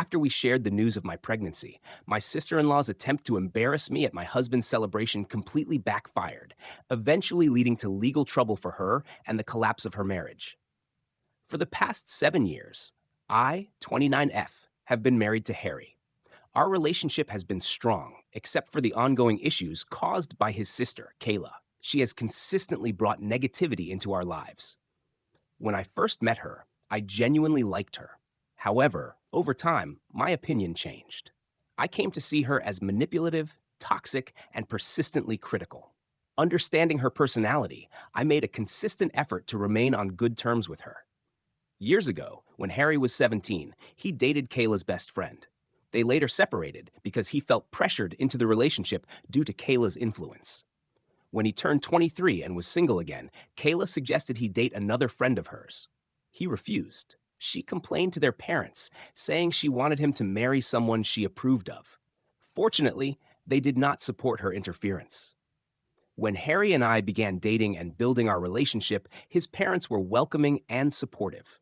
After we shared the news of my pregnancy, my sister-in-law's attempt to embarrass me at my husband's celebration completely backfired, eventually leading to legal trouble for her and the collapse of her marriage. For the past 7 years, I, 29F, have been married to Harry. Our relationship has been strong, except for the ongoing issues caused by his sister, Kayla. She has consistently brought negativity into our lives. When I first met her, I genuinely liked her. However, over time, my opinion changed. I came to see her as manipulative, toxic, and persistently critical. Understanding her personality, I made a consistent effort to remain on good terms with her. Years ago, when Harry was 17, he dated Kayla's best friend. They later separated because he felt pressured into the relationship due to Kayla's influence. When he turned 23 and was single again, Kayla suggested he date another friend of hers. He refused. She complained to their parents, saying she wanted him to marry someone she approved of. Fortunately, they did not support her interference. When Harry and I began dating and building our relationship, his parents were welcoming and supportive.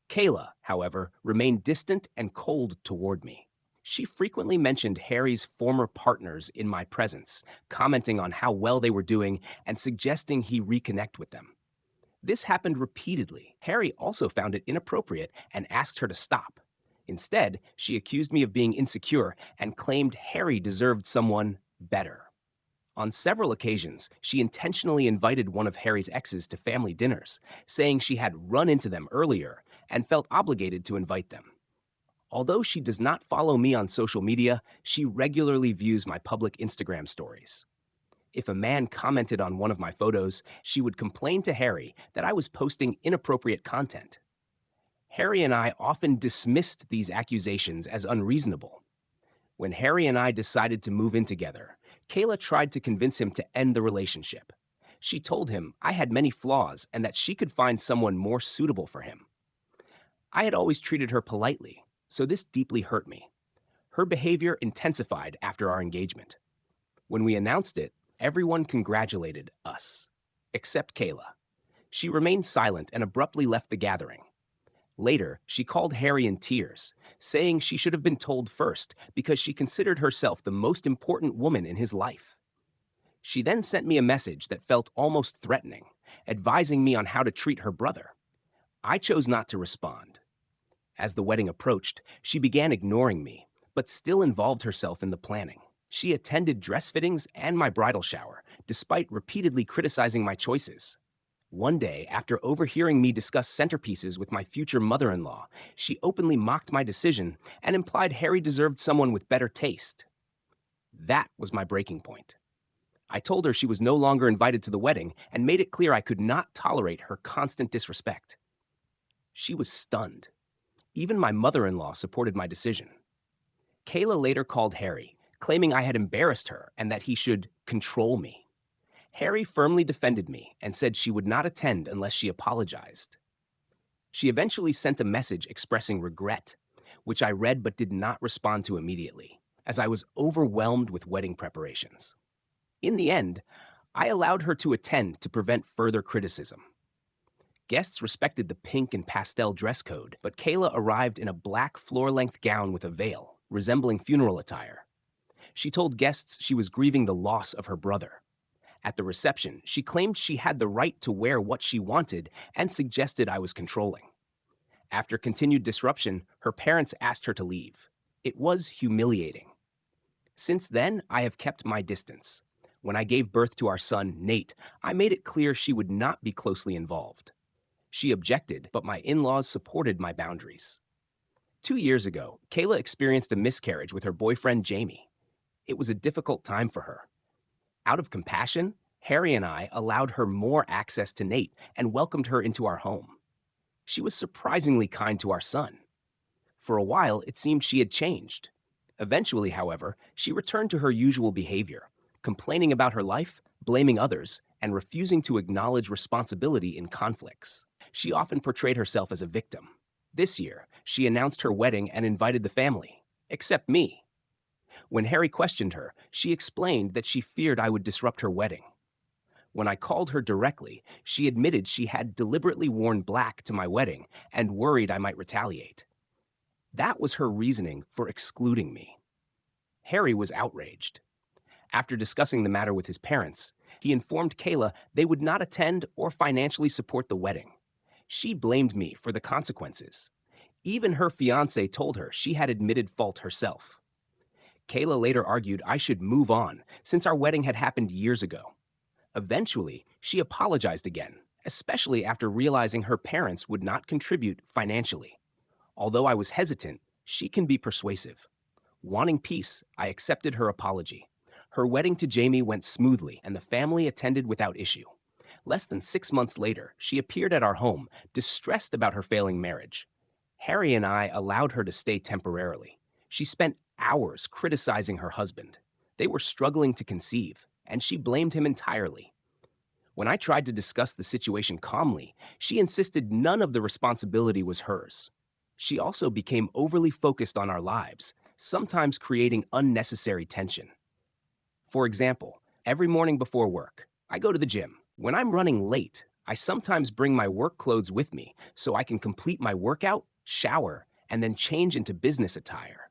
Kayla, however, remained distant and cold toward me. She frequently mentioned Harry's former partners in my presence, commenting on how well they were doing and suggesting he reconnect with them. This happened repeatedly. Harry also found it inappropriate and asked her to stop. Instead, she accused me of being insecure and claimed Harry deserved someone better. On several occasions, she intentionally invited one of Harry's exes to family dinners, saying she had run into them earlier and felt obligated to invite them. Although she does not follow me on social media, she regularly views my public Instagram stories. If a man commented on one of my photos, she would complain to Harry that I was posting inappropriate content. Harry and I often dismissed these accusations as unreasonable. When Harry and I decided to move in together, Kayla tried to convince him to end the relationship. She told him I had many flaws and that she could find someone more suitable for him. I had always treated her politely, so this deeply hurt me. Her behavior intensified after our engagement. When we announced it, everyone congratulated us, except Kayla. She remained silent and abruptly left the gathering. Later, she called Harry in tears, saying she should have been told first because she considered herself the most important woman in his life. She then sent me a message that felt almost threatening, advising me on how to treat her brother. I chose not to respond. As the wedding approached, she began ignoring me, but still involved herself in the planning. She attended dress fittings and my bridal shower, despite repeatedly criticizing my choices. One day, after overhearing me discuss centerpieces with my future mother-in-law, she openly mocked my decision and implied Harry deserved someone with better taste. That was my breaking point. I told her she was no longer invited to the wedding and made it clear I could not tolerate her constant disrespect. She was stunned. Even my mother-in-law supported my decision. Kayla later called Harry, claiming I had embarrassed her and that he should control me. Harry firmly defended me and said she would not attend unless she apologized. She eventually sent a message expressing regret, which I read but did not respond to immediately, as I was overwhelmed with wedding preparations. In the end, I allowed her to attend to prevent further criticism. Guests respected the pink and pastel dress code, but Kayla arrived in a black floor-length gown with a veil, resembling funeral attire. She told guests she was grieving the loss of her brother. At the reception, she claimed she had the right to wear what she wanted and suggested I was controlling. After continued disruption, her parents asked her to leave. It was humiliating. Since then, I have kept my distance. When I gave birth to our son, Nate, I made it clear she would not be closely involved. She objected, but my in-laws supported my boundaries. 2 years ago, Kayla experienced a miscarriage with her boyfriend, Jamie. It was a difficult time for her. Out of compassion, Harry and I allowed her more access to Nate and welcomed her into our home. She was surprisingly kind to our son. For a while, it seemed she had changed. Eventually, however, she returned to her usual behavior, complaining about her life, blaming others, and refusing to acknowledge responsibility in conflicts. She often portrayed herself as a victim. This year, she announced her wedding and invited the family, except me. When Harry questioned her, she explained that she feared I would disrupt her wedding. When I called her directly, she admitted she had deliberately worn black to my wedding and worried I might retaliate. That was her reasoning for excluding me. Harry was outraged. After discussing the matter with his parents, he informed Kayla they would not attend or financially support the wedding. She blamed me for the consequences. Even her fiance told her she had admitted fault herself. Kayla later argued I should move on since our wedding had happened years ago. Eventually, she apologized again, especially after realizing her parents would not contribute financially. Although I was hesitant, she can be persuasive. Wanting peace, I accepted her apology. Her wedding to Jamie went smoothly, and the family attended without issue. Less than 6 months later, she appeared at our home, distressed about her failing marriage. Harry and I allowed her to stay temporarily. She spent hours criticizing her husband. They were struggling to conceive, and she blamed him entirely. When I tried to discuss the situation calmly, she insisted none of the responsibility was hers. She also became overly focused on our lives, sometimes creating unnecessary tension. For example, every morning before work, I go to the gym. When I'm running late, I sometimes bring my work clothes with me so I can complete my workout, shower, and then change into business attire.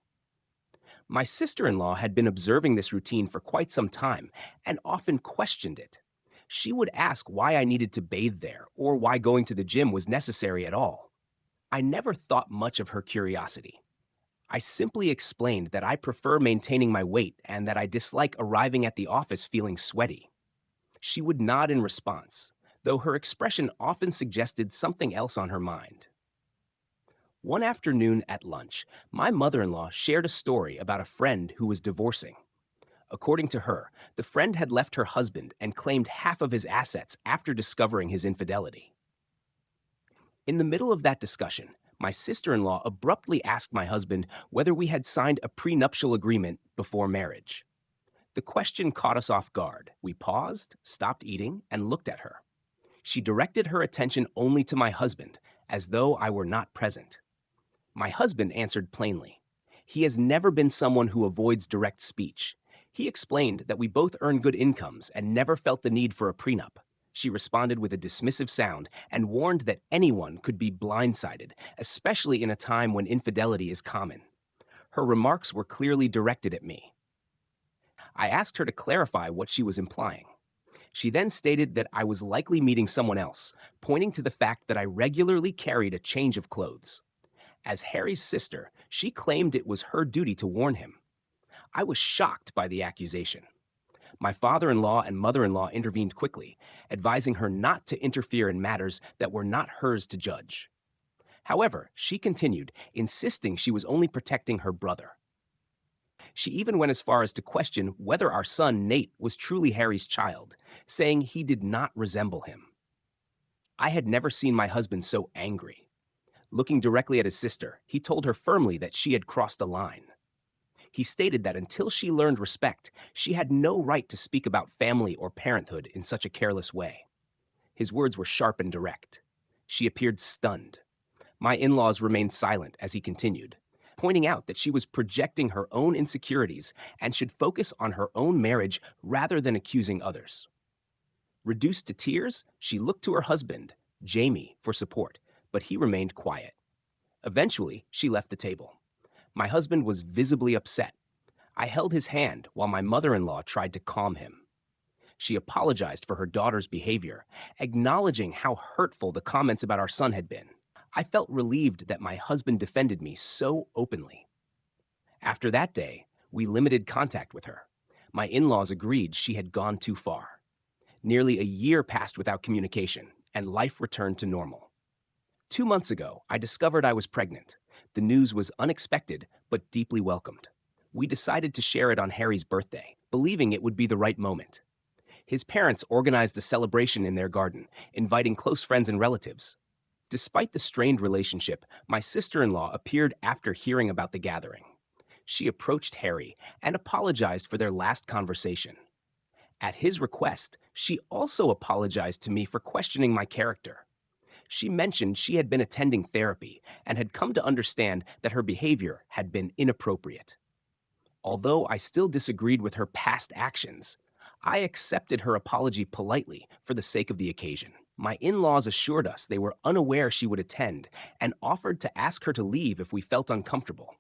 My sister-in-law had been observing this routine for quite some time and often questioned it. She would ask why I needed to bathe there or why going to the gym was necessary at all. I never thought much of her curiosity. I simply explained that I prefer maintaining my weight and that I dislike arriving at the office feeling sweaty. She would nod in response, though her expression often suggested something else on her mind. One afternoon at lunch, my mother-in-law shared a story about a friend who was divorcing. According to her, the friend had left her husband and claimed half of his assets after discovering his infidelity. In the middle of that discussion, my sister-in-law abruptly asked my husband whether we had signed a prenuptial agreement before marriage. The question caught us off guard. We paused, stopped eating, and looked at her. She directed her attention only to my husband, as though I were not present. My husband answered plainly. He has never been someone who avoids direct speech. He explained that we both earn good incomes and never felt the need for a prenup. She responded with a dismissive sound and warned that anyone could be blindsided, especially in a time when infidelity is common. Her remarks were clearly directed at me. I asked her to clarify what she was implying. She then stated that I was likely meeting someone else, pointing to the fact that I regularly carried a change of clothes. As Harry's sister, she claimed it was her duty to warn him. I was shocked by the accusation. My father-in-law and mother-in-law intervened quickly, advising her not to interfere in matters that were not hers to judge. However, she continued, insisting she was only protecting her brother. She even went as far as to question whether our son, Nate, was truly Harry's child, saying he did not resemble him. I had never seen my husband so angry. Looking directly at his sister, he told her firmly that she had crossed a line. He stated that until she learned respect, she had no right to speak about family or parenthood in such a careless way. His words were sharp and direct. She appeared stunned. My in-laws remained silent as he continued, pointing out that she was projecting her own insecurities and should focus on her own marriage rather than accusing others. Reduced to tears, she looked to her husband, Jamie, for support, but he remained quiet. Eventually, she left the table. My husband was visibly upset. I held his hand while my mother-in-law tried to calm him. She apologized for her daughter's behavior, acknowledging how hurtful the comments about our son had been. I felt relieved that my husband defended me so openly. After that day, we limited contact with her. My in-laws agreed she had gone too far. Nearly a year passed without communication, and life returned to normal. 2 months ago, I discovered I was pregnant. The news was unexpected, but deeply welcomed. We decided to share it on Harry's birthday, believing it would be the right moment. His parents organized a celebration in their garden, inviting close friends and relatives. Despite the strained relationship, my sister-in-law appeared after hearing about the gathering. She approached Harry and apologized for their last conversation. At his request, she also apologized to me for questioning my character. She mentioned she had been attending therapy and had come to understand that her behavior had been inappropriate. Although I still disagreed with her past actions, I accepted her apology politely for the sake of the occasion. My in-laws assured us they were unaware she would attend and offered to ask her to leave if we felt uncomfortable.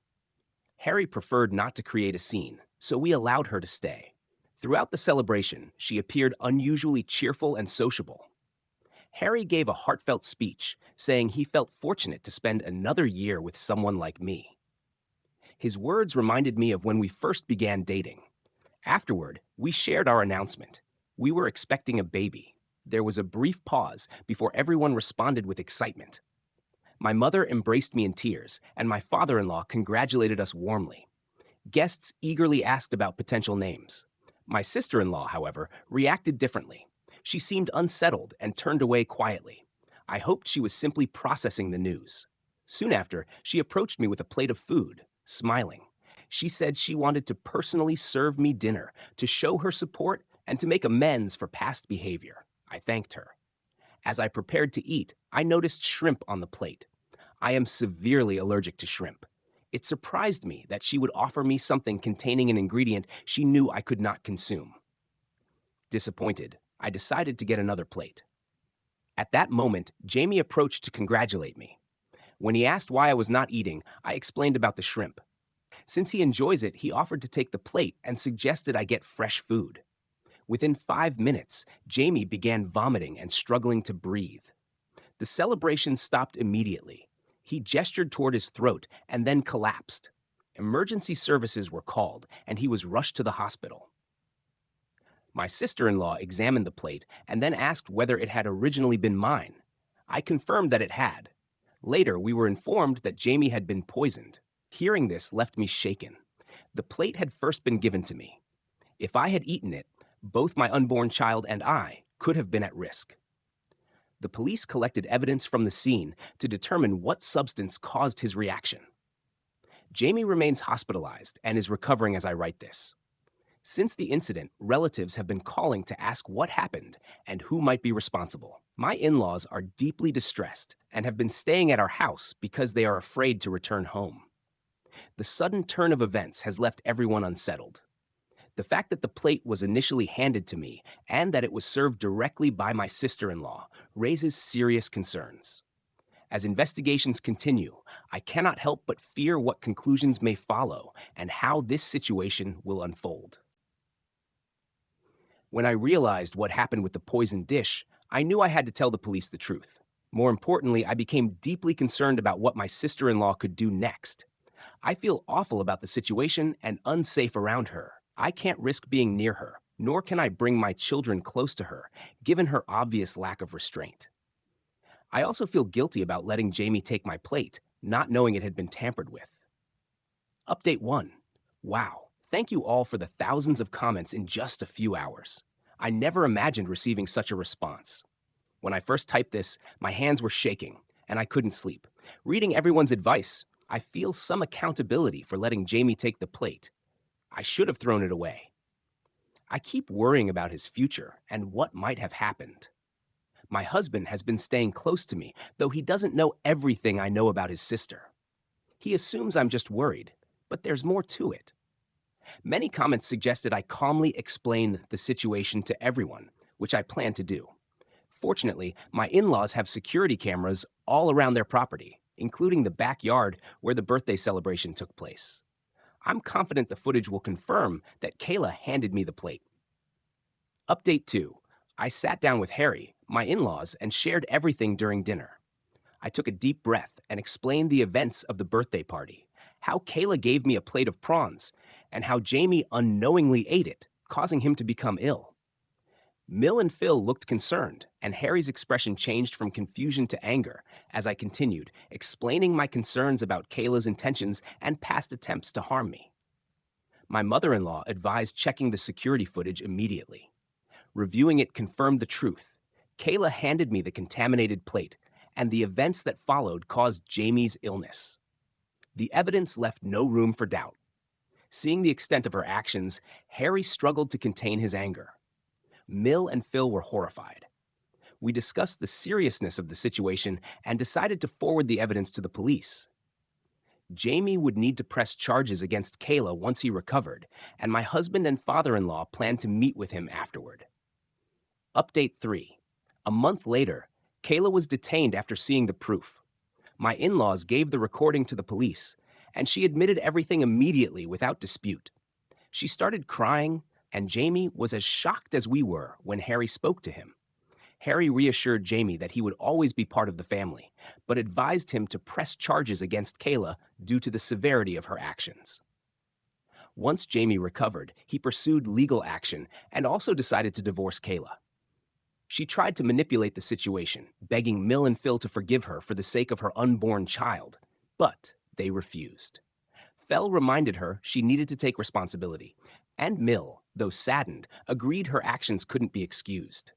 Harry preferred not to create a scene, so we allowed her to stay. Throughout the celebration, she appeared unusually cheerful and sociable. Harry gave a heartfelt speech, saying he felt fortunate to spend another year with someone like me. His words reminded me of when we first began dating. Afterward, we shared our announcement. We were expecting a baby. There was a brief pause before everyone responded with excitement. My mother embraced me in tears, and my father-in-law congratulated us warmly. Guests eagerly asked about potential names. My sister-in-law, however, reacted differently. She seemed unsettled and turned away quietly. I hoped she was simply processing the news. Soon after, she approached me with a plate of food, smiling. She said she wanted to personally serve me dinner, to show her support and to make amends for past behavior. I thanked her. As I prepared to eat, I noticed shrimp on the plate. I am severely allergic to shrimp. It surprised me that she would offer me something containing an ingredient she knew I could not consume. Disappointed, I decided to get another plate. At that moment, Jamie approached to congratulate me. When he asked why I was not eating, I explained about the shrimp. Since he enjoys it, he offered to take the plate and suggested I get fresh food. Within 5 minutes, Jamie began vomiting and struggling to breathe. The celebration stopped immediately. He gestured toward his throat and then collapsed. Emergency services were called, and he was rushed to the hospital. My sister-in-law examined the plate and then asked whether it had originally been mine. I confirmed that it had. Later, we were informed that Jamie had been poisoned. Hearing this left me shaken. The plate had first been given to me. If I had eaten it, both my unborn child and I could have been at risk. The police collected evidence from the scene to determine what substance caused his reaction. Jamie remains hospitalized and is recovering as I write this. Since the incident, relatives have been calling to ask what happened and who might be responsible. My in-laws are deeply distressed and have been staying at our house because they are afraid to return home. The sudden turn of events has left everyone unsettled. The fact that the plate was initially handed to me and that it was served directly by my sister-in-law raises serious concerns. As investigations continue, I cannot help but fear what conclusions may follow and how this situation will unfold. When I realized what happened with the poisoned dish, I knew I had to tell the police the truth. More importantly, I became deeply concerned about what my sister-in-law could do next. I feel awful about the situation and unsafe around her. I can't risk being near her, nor can I bring my children close to her, given her obvious lack of restraint. I also feel guilty about letting Jamie take my plate, not knowing it had been tampered with. Update 1. Wow. Thank you all for the thousands of comments in just a few hours. I never imagined receiving such a response. When I first typed this, my hands were shaking, and I couldn't sleep. Reading everyone's advice, I feel some accountability for letting Jamie take the plate. I should have thrown it away. I keep worrying about his future and what might have happened. My husband has been staying close to me, though he doesn't know everything I know about his sister. He assumes I'm just worried, but there's more to it. Many comments suggested I calmly explain the situation to everyone, which I plan to do. Fortunately, my in-laws have security cameras all around their property, including the backyard where the birthday celebration took place. I'm confident the footage will confirm that Kayla handed me the plate. Update 2. I sat down with Harry, my in-laws, and shared everything during dinner. I took a deep breath and explained the events of the birthday party, how Kayla gave me a plate of prawns, and how Jamie unknowingly ate it, causing him to become ill. Mill and Phil looked concerned, and Harry's expression changed from confusion to anger as I continued, explaining my concerns about Kayla's intentions and past attempts to harm me. My mother-in-law advised checking the security footage immediately. Reviewing it confirmed the truth. Kayla handed me the contaminated plate, and the events that followed caused Jamie's illness. The evidence left no room for doubt. Seeing the extent of her actions, Harry struggled to contain his anger. Mill and Phil were horrified. We discussed the seriousness of the situation and decided to forward the evidence to the police. Jamie would need to press charges against Kayla once he recovered, and my husband and father-in-law planned to meet with him afterward. Update 3. A month later, Kayla was detained after seeing the proof. My in laws gave the recording to the police, and she admitted everything immediately without dispute. She started crying, and Jamie was as shocked as we were when Harry spoke to him. Harry reassured Jamie that he would always be part of the family, but advised him to press charges against Kayla due to the severity of her actions. Once Jamie recovered, he pursued legal action and also decided to divorce Kayla. She tried to manipulate the situation, begging Mill and Phil to forgive her for the sake of her unborn child, but they refused. Fell reminded her she needed to take responsibility, and Mill, though saddened, agreed her actions couldn't be excused.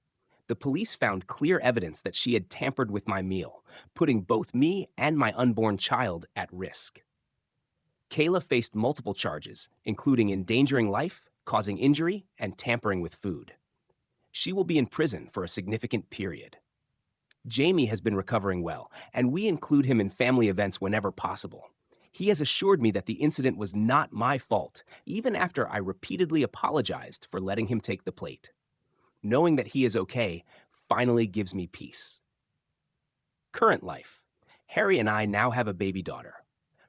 The police found clear evidence that she had tampered with my meal, putting both me and my unborn child at risk. Kayla faced multiple charges, including endangering life, causing injury, and tampering with food. She will be in prison for a significant period. Jamie has been recovering well, and we include him in family events whenever possible. He has assured me that the incident was not my fault, even after I repeatedly apologized for letting him take the plate. Knowing that he is okay finally gives me peace. Current life. Harry and I now have a baby daughter.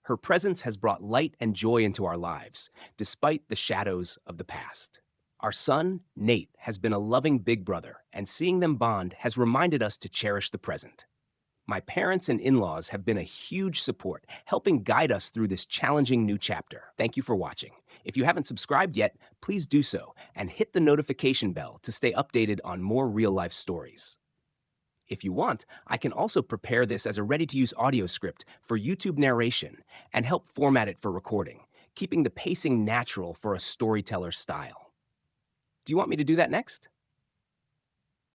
Her presence has brought light and joy into our lives, despite the shadows of the past. Our son, Nate, has been a loving big brother, and seeing them bond has reminded us to cherish the present. My parents and in-laws have been a huge support, helping guide us through this challenging new chapter. Thank you for watching. If you haven't subscribed yet, please do so, and hit the notification bell to stay updated on more real-life stories. If you want, I can also prepare this as a ready-to-use audio script for YouTube narration and help format it for recording, keeping the pacing natural for a storyteller style. Do you want me to do that next?